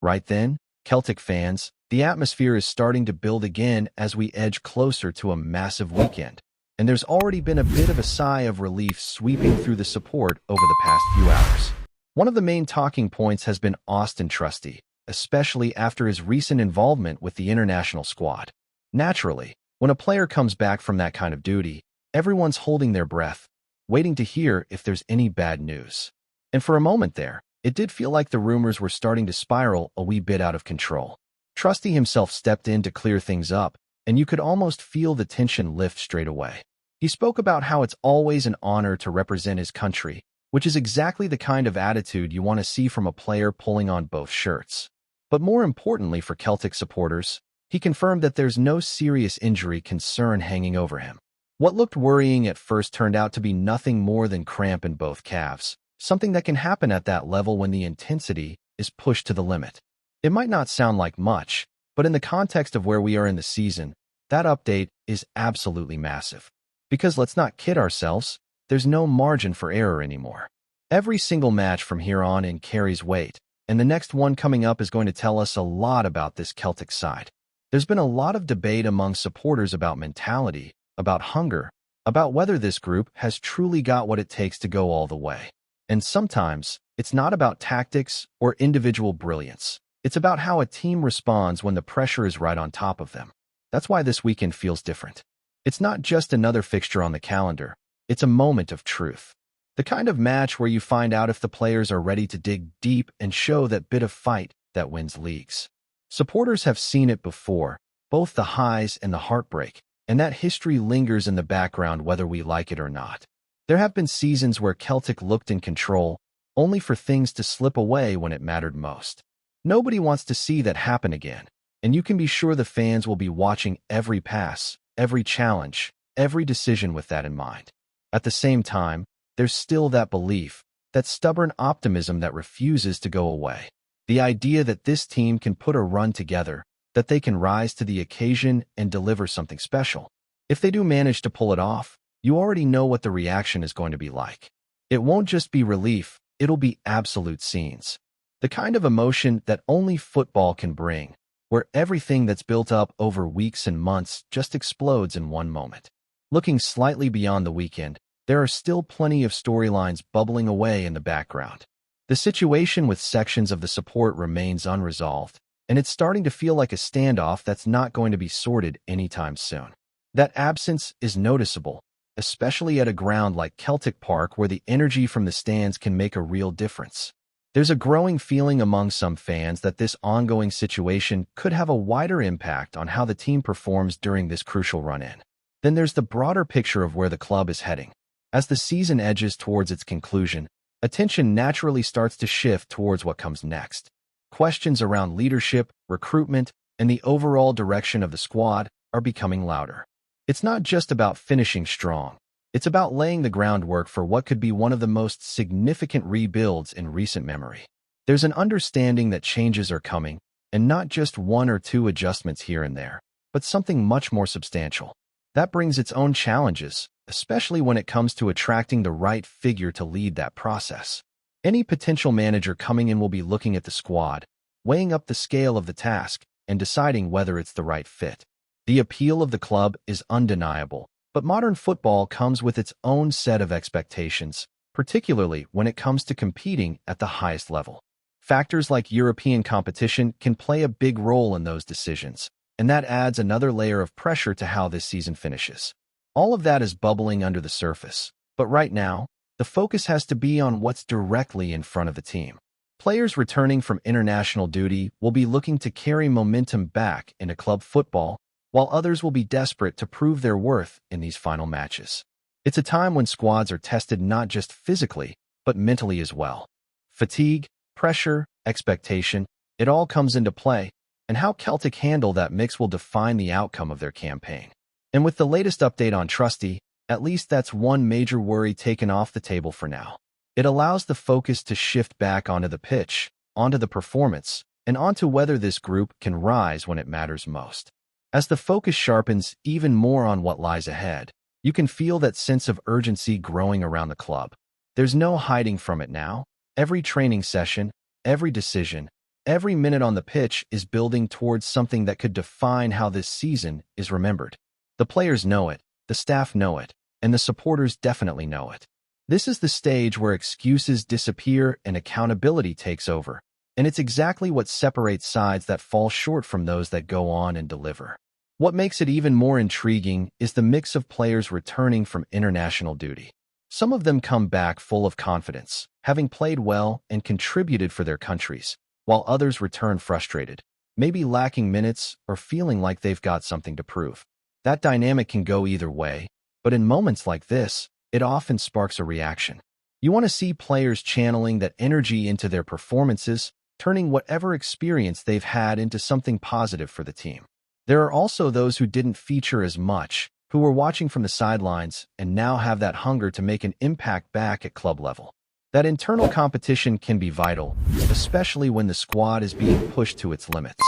Right then, Celtic fans, the atmosphere is starting to build again as we edge closer to a massive weekend. And there's already been a bit of a sigh of relief sweeping through the support over the past few hours. One of the main talking points has been Austin Trusty, especially after his recent involvement with the international squad. Naturally, when a player comes back from that kind of duty, everyone's holding their breath, waiting to hear if there's any bad news. And for a moment there, it did feel like the rumors were starting to spiral a wee bit out of control. Trusty himself stepped in to clear things up, and you could almost feel the tension lift straight away. He spoke about how it's always an honor to represent his country, which is exactly the kind of attitude you want to see from a player pulling on both shirts. But more importantly for Celtic supporters, he confirmed that there's no serious injury concern hanging over him. What looked worrying at first turned out to be nothing more than cramp in both calves, something that can happen at that level when the intensity is pushed to the limit. It might not sound like much, but in the context of where we are in the season, that update is absolutely massive. Because let's not kid ourselves, there's no margin for error anymore. Every single match from here on in carries weight, and the next one coming up is going to tell us a lot about this Celtic side. There's been a lot of debate among supporters about mentality, about hunger, about whether this group has truly got what it takes to go all the way. And sometimes, it's not about tactics or individual brilliance. It's about how a team responds when the pressure is right on top of them. That's why this weekend feels different. It's not just another fixture on the calendar. It's a moment of truth. The kind of match where you find out if the players are ready to dig deep and show that bit of fight that wins leagues. Supporters have seen it before, both the highs and the heartbreak, and that history lingers in the background whether we like it or not. There have been seasons where Celtic looked in control, only for things to slip away when it mattered most. Nobody wants to see that happen again, and you can be sure the fans will be watching every pass, every challenge, every decision with that in mind. At the same time, there's still that belief, that stubborn optimism that refuses to go away. The idea that this team can put a run together, that they can rise to the occasion and deliver something special. If they do manage to pull it off, you already know what the reaction is going to be like. It won't just be relief, it'll be absolute scenes. The kind of emotion that only football can bring, where everything that's built up over weeks and months just explodes in one moment. Looking slightly beyond the weekend, there are still plenty of storylines bubbling away in the background. The situation with sections of the support remains unresolved, and it's starting to feel like a standoff that's not going to be sorted anytime soon. That absence is noticeable, especially at a ground like Celtic Park where the energy from the stands can make a real difference. There's a growing feeling among some fans that this ongoing situation could have a wider impact on how the team performs during this crucial run-in. Then there's the broader picture of where the club is heading. As the season edges towards its conclusion, attention naturally starts to shift towards what comes next. Questions around leadership, recruitment, and the overall direction of the squad are becoming louder. It's not just about finishing strong. It's about laying the groundwork for what could be one of the most significant rebuilds in recent memory. There's an understanding that changes are coming, and not just one or two adjustments here and there, but something much more substantial. That brings its own challenges, especially when it comes to attracting the right figure to lead that process. Any potential manager coming in will be looking at the squad, weighing up the scale of the task, and deciding whether it's the right fit. The appeal of the club is undeniable, but modern football comes with its own set of expectations, particularly when it comes to competing at the highest level. Factors like European competition can play a big role in those decisions, and that adds another layer of pressure to how this season finishes. All of that is bubbling under the surface, but right now, the focus has to be on what's directly in front of the team. Players returning from international duty will be looking to carry momentum back into club football, while others will be desperate to prove their worth in these final matches. It's a time when squads are tested not just physically, but mentally as well. Fatigue, pressure, expectation, it all comes into play, and how Celtic handle that mix will define the outcome of their campaign. And with the latest update on Trusty, at least that's one major worry taken off the table for now. It allows the focus to shift back onto the pitch, onto the performance, and onto whether this group can rise when it matters most. As the focus sharpens even more on what lies ahead, you can feel that sense of urgency growing around the club. There's no hiding from it now. Every training session, every decision, Every minute on the pitch is building towards something that could define how this season is remembered. The players know it, the staff know it, and the supporters definitely know it. This is the stage where excuses disappear and accountability takes over, and it's exactly what separates sides that fall short from those that go on and deliver. What makes it even more intriguing is the mix of players returning from international duty. Some of them come back full of confidence, having played well and contributed for their countries, while others return frustrated, maybe lacking minutes or feeling like they've got something to prove. That dynamic can go either way, but in moments like this, it often sparks a reaction. You want to see players channeling that energy into their performances, turning whatever experience they've had into something positive for the team. There are also those who didn't feature as much, who were watching from the sidelines and now have that hunger to make an impact back at club level. That internal competition can be vital, especially when the squad is being pushed to its limits.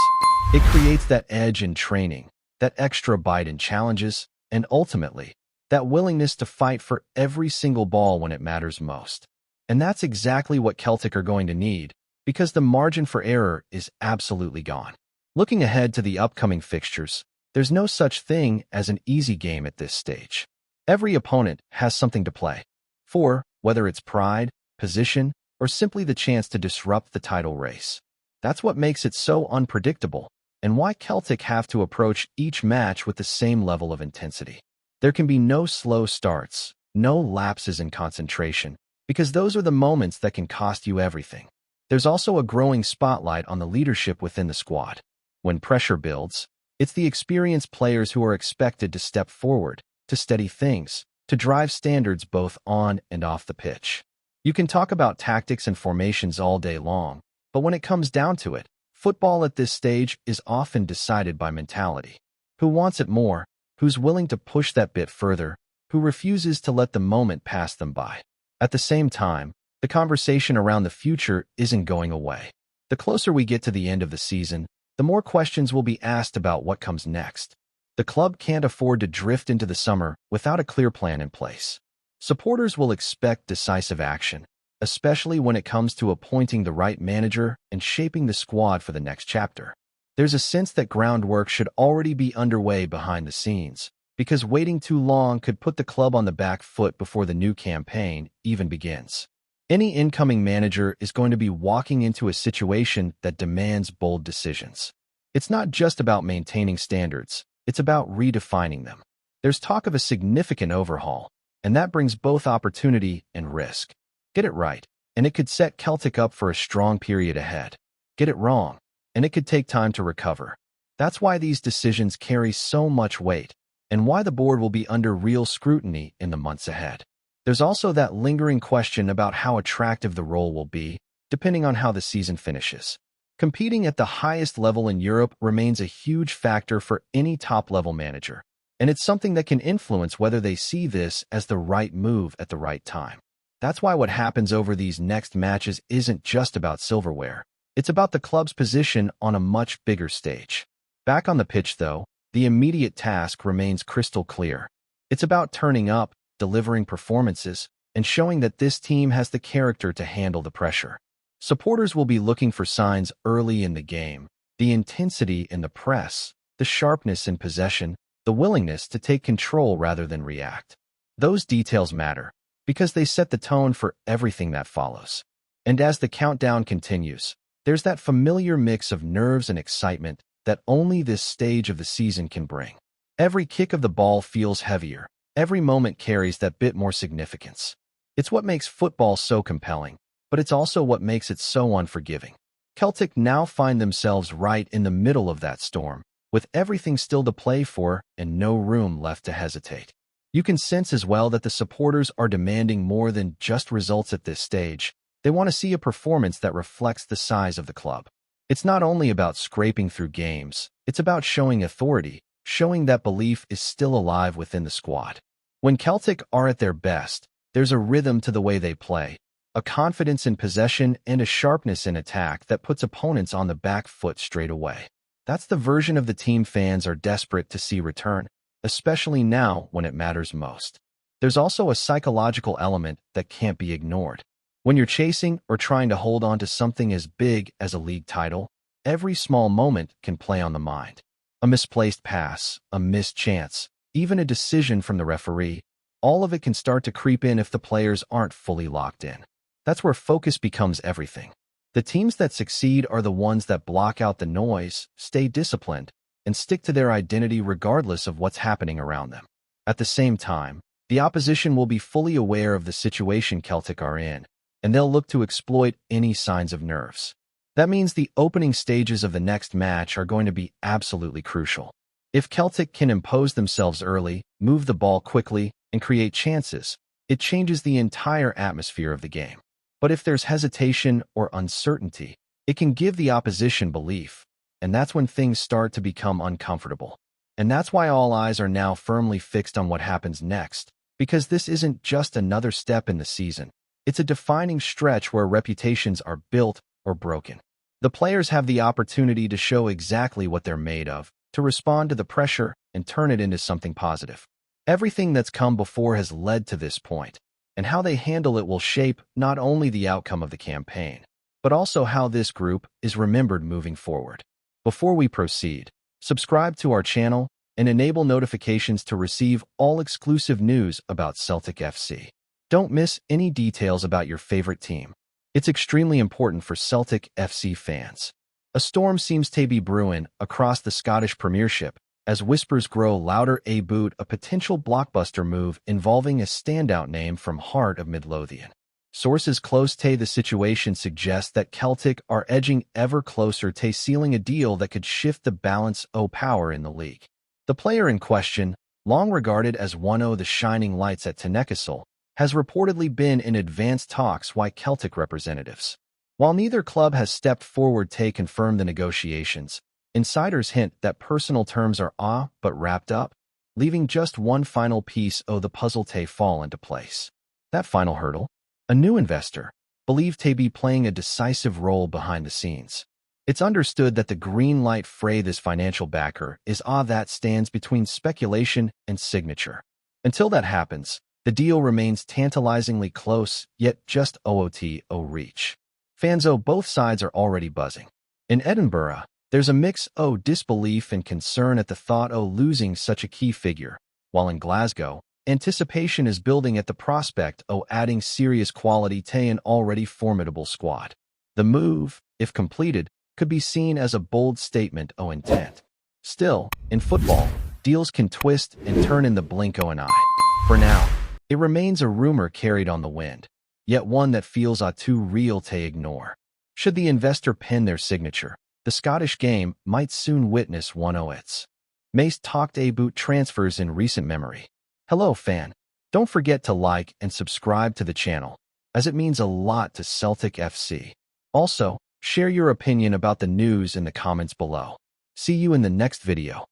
It creates that edge in training, that extra bite in challenges, and ultimately, that willingness to fight for every single ball when it matters most. And that's exactly what Celtic are going to need, because the margin for error is absolutely gone. Looking ahead to the upcoming fixtures, there's no such thing as an easy game at this stage. Every opponent has something to play for, whether it's pride, position, or simply the chance to disrupt the title race. That's what makes it so unpredictable, and why Celtic have to approach each match with the same level of intensity. There can be no slow starts, no lapses in concentration, because those are the moments that can cost you everything. There's also a growing spotlight on the leadership within the squad. When pressure builds, it's the experienced players who are expected to step forward, to steady things, to drive standards both on and off the pitch. You can talk about tactics and formations all day long, but when it comes down to it, football at this stage is often decided by mentality. Who wants it more? Who's willing to push that bit further? Who refuses to let the moment pass them by? At the same time, the conversation around the future isn't going away. The closer we get to the end of the season, the more questions will be asked about what comes next. The club can't afford to drift into the summer without a clear plan in place. Supporters will expect decisive action, especially when it comes to appointing the right manager and shaping the squad for the next chapter. There's a sense that groundwork should already be underway behind the scenes, because waiting too long could put the club on the back foot before the new campaign even begins. Any incoming manager is going to be walking into a situation that demands bold decisions. It's not just about maintaining standards, it's about redefining them. There's talk of a significant overhaul, and that brings both opportunity and risk. Get it right, and it could set Celtic up for a strong period ahead. Get it wrong, and it could take time to recover. That's why these decisions carry so much weight, and why the board will be under real scrutiny in the months ahead. There's also that lingering question about how attractive the role will be, depending on how the season finishes. Competing at the highest level in Europe remains a huge factor for any top-level manager, and it's something that can influence whether they see this as the right move at the right time. That's why what happens over these next matches isn't just about silverware. It's about the club's position on a much bigger stage. Back on the pitch, though, the immediate task remains crystal clear. It's about turning up, delivering performances, and showing that this team has the character to handle the pressure. Supporters will be looking for signs early in the game, the intensity in the press, the sharpness in possession, the willingness to take control rather than react. Those details matter, because they set the tone for everything that follows. And as the countdown continues, there's that familiar mix of nerves and excitement that only this stage of the season can bring. Every kick of the ball feels heavier. Every moment carries that bit more significance. It's what makes football so compelling, but it's also what makes it so unforgiving. Celtic now find themselves right in the middle of that storm, with everything still to play for and no room left to hesitate. You can sense as well that the supporters are demanding more than just results at this stage. They want to see a performance that reflects the size of the club. It's not only about scraping through games, it's about showing authority, showing that belief is still alive within the squad. When Celtic are at their best, there's a rhythm to the way they play, a confidence in possession and a sharpness in attack that puts opponents on the back foot straight away. That's the version of the team fans are desperate to see return, especially now when it matters most. There's also a psychological element that can't be ignored. When you're chasing or trying to hold on to something as big as a league title, every small moment can play on the mind. A misplaced pass, a missed chance, even a decision from the referee, all of it can start to creep in if the players aren't fully locked in. That's where focus becomes everything. The teams that succeed are the ones that block out the noise, stay disciplined, and stick to their identity regardless of what's happening around them. At the same time, the opposition will be fully aware of the situation Celtic are in, and they'll look to exploit any signs of nerves. That means the opening stages of the next match are going to be absolutely crucial. If Celtic can impose themselves early, move the ball quickly, and create chances, it changes the entire atmosphere of the game. But if there's hesitation or uncertainty, it can give the opposition belief, and that's when things start to become uncomfortable. And that's why all eyes are now firmly fixed on what happens next, because this isn't just another step in the season. It's a defining stretch where reputations are built or broken. The players have the opportunity to show exactly what they're made of, to respond to the pressure and turn it into something positive. Everything that's come before has led to this point, and how they handle it will shape not only the outcome of the campaign, but also how this group is remembered moving forward. Before we proceed, subscribe to our channel and enable notifications to receive all exclusive news about Celtic FC. Don't miss any details about your favorite team. It's extremely important for Celtic FC fans. A storm seems to be brewing across the Scottish Premiership as whispers grow louder about a potential blockbuster move involving a standout name from heart of Midlothian. Sources close to the situation suggest that Celtic are edging ever closer to sealing a deal that could shift the balance of power in the league. The player in question, long regarded as one of the shining lights at Tynecastle, has reportedly been in advanced talks with Celtic representatives. While neither club has stepped forward to confirm the negotiations, insiders hint that personal terms are all but wrapped up, leaving just one final piece of the puzzle to fall into place. That final hurdle? A new investor, believed to be playing a decisive role behind the scenes. It's understood that the green light for this financial backer is all that stands between speculation and signature. Until that happens, the deal remains tantalizingly close, yet just OOT reach. Fans of both sides are already buzzing. In Edinburgh, there's a mix of disbelief and concern at the thought of losing such a key figure, while in Glasgow, anticipation is building at the prospect of adding serious quality to an already formidable squad. The move, if completed, could be seen as a bold statement of intent. Still, in football, deals can twist and turn in the blink of an eye. For now, it remains a rumor carried on the wind, yet one that feels too real to ignore. Should the investor pen their signature, the Scottish game might soon witness one of its most talked about transfers in recent memory. Hello fan, don't forget to like and subscribe to the channel, as it means a lot to Celtic FC. Also, share your opinion about the news in the comments below. See you in the next video.